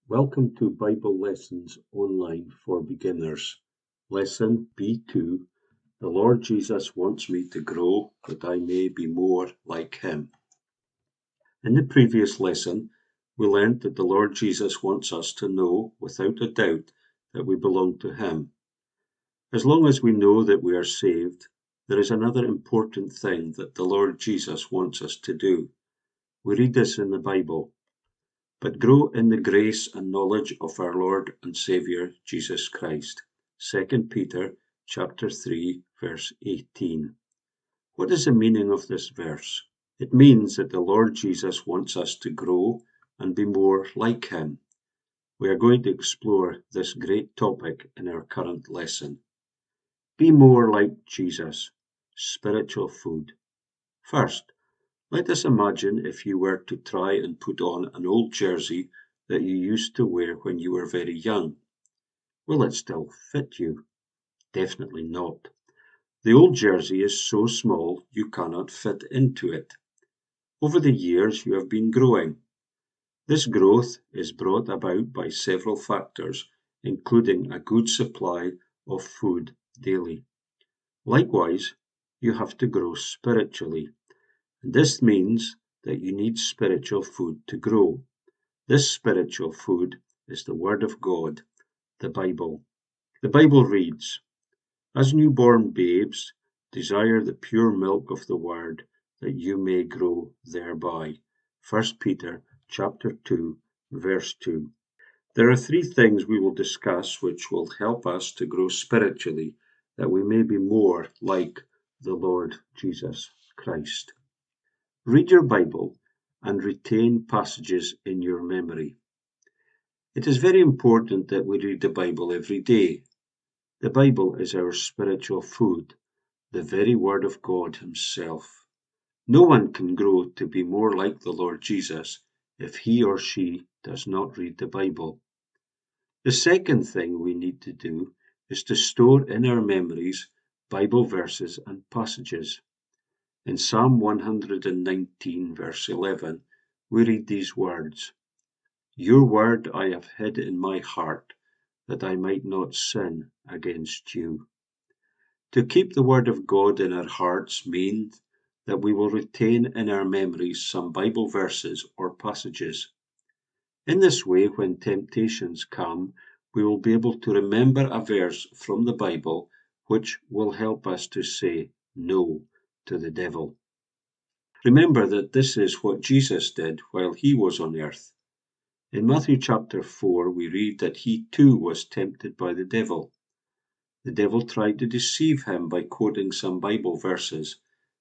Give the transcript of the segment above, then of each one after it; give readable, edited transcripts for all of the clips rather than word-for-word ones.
Welcome to Bible Lessons Online for Beginners. Lesson B2. The Lord Jesus wants me to grow that I may be more like Him. In the previous lesson, we learned that the Lord Jesus wants us to know without a doubt that we belong to Him. As long as we know that we are saved, there is another important thing that the Lord Jesus wants us to do. We read this in the Bible. But grow in the grace and knowledge of our Lord and Saviour Jesus Christ. 2 Peter chapter 3, verse 18. What is the meaning of this verse? It means that the Lord Jesus wants us to grow and be more like Him. We are going to explore this great topic in our current lesson. Be more like Jesus. Spiritual food. First, let us imagine if you were to try and put on an old jersey that you used to wear when you were very young. Will it still fit you? Definitely not. The old jersey is so small you cannot fit into it. Over the years you have been growing. This growth is brought about by several factors, including a good supply of food daily. Likewise, you have to grow spiritually. This means that you need spiritual food to grow. This spiritual food is the Word of God, the Bible. The Bible reads, "As newborn babes, desire the pure milk of the Word, that you may grow thereby." 1 Peter chapter 2, verse 2. There are three things we will discuss which will help us to grow spiritually, that we may be more like the Lord Jesus Christ. Read your Bible and retain passages in your memory. It is very important that we read the Bible every day. The Bible is our spiritual food, the very Word of God Himself. No one can grow to be more like the Lord Jesus if he or she does not read the Bible. The second thing we need to do is to store in our memories Bible verses and passages. In Psalm 119, verse 11, we read these words, "Your word I have hid in my heart, that I might not sin against you." To keep the word of God in our hearts means that we will retain in our memories some Bible verses or passages. In this way, when temptations come, we will be able to remember a verse from the Bible which will help us to say no to the devil. Remember that this is what Jesus did while He was on earth. In Matthew chapter 4, we read that He too was tempted by the devil. The devil tried to deceive Him by quoting some Bible verses,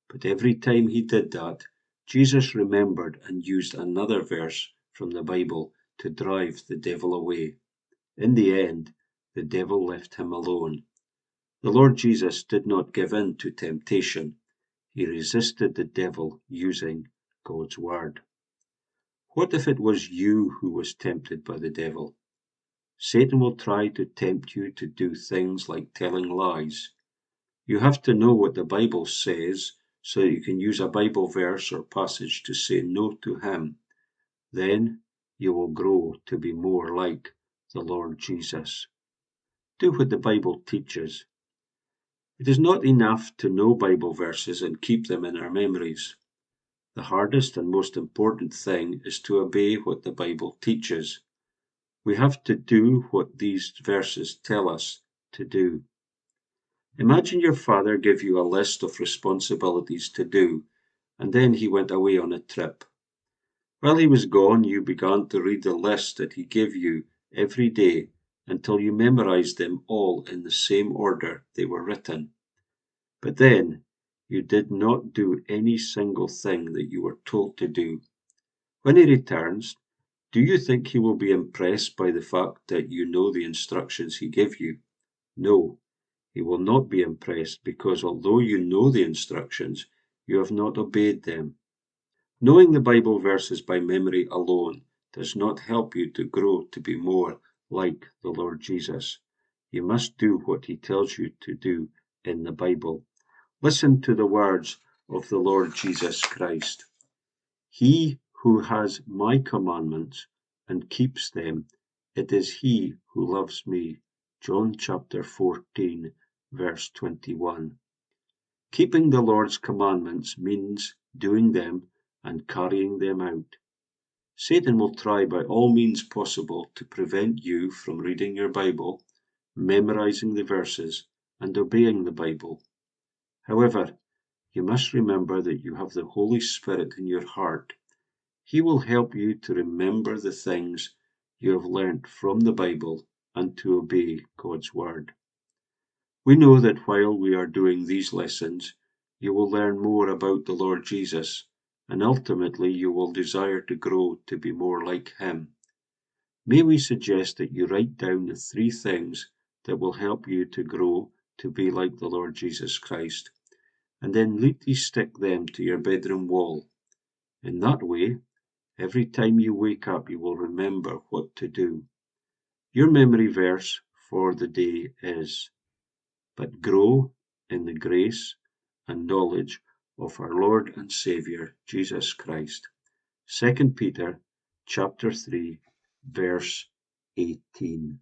but every time he did that, Jesus remembered and used another verse from the Bible to drive the devil away. In the end, the devil left Him alone. The Lord Jesus did not give in to temptation. He resisted the devil using God's word. What if it was you who was tempted by the devil? Satan will try to tempt you to do things like telling lies. You have to know what the Bible says so that you can use a Bible verse or passage to say no to him. Then you will grow to be more like the Lord Jesus. Do what the Bible teaches. It is not enough to know Bible verses and keep them in our memories. The hardest and most important thing is to obey what the Bible teaches. We have to do what these verses tell us to do. Imagine your father gave you a list of responsibilities to do, and then he went away on a trip. While he was gone, you began to read the list that he gave you every day until you memorized them all in the same order they were written. But then you did not do any single thing that you were told to do. When he returns, do you think he will be impressed by the fact that you know the instructions he gave you? No, he will not be impressed because although you know the instructions, you have not obeyed them. Knowing the Bible verses by memory alone does not help you to grow to be more like the Lord Jesus. You must do what he tells you to do in the Bible. Listen to the words of the Lord Jesus Christ. "He who has my commandments and keeps them It is he who loves me. John chapter 14, verse 21. Keeping the Lord's commandments means doing them and carrying them out. Satan will try by all means possible to prevent you from reading your Bible, memorizing the verses, and obeying the Bible. However, you must remember that you have the Holy Spirit in your heart. He will help you to remember the things you have learnt from the Bible and to obey God's Word. We know that while we are doing these lessons, you will learn more about the Lord Jesus, and ultimately you will desire to grow to be more like Him. May we suggest that you write down the 3 things that will help you to grow to be like the Lord Jesus Christ, and then neatly stick them to your bedroom wall. In that way, every time you wake up, you will remember what to do. Your memory verse for the day is, "But grow in the grace and knowledge of our Lord and Saviour, Jesus Christ." 2 Peter chapter 3, verse 18.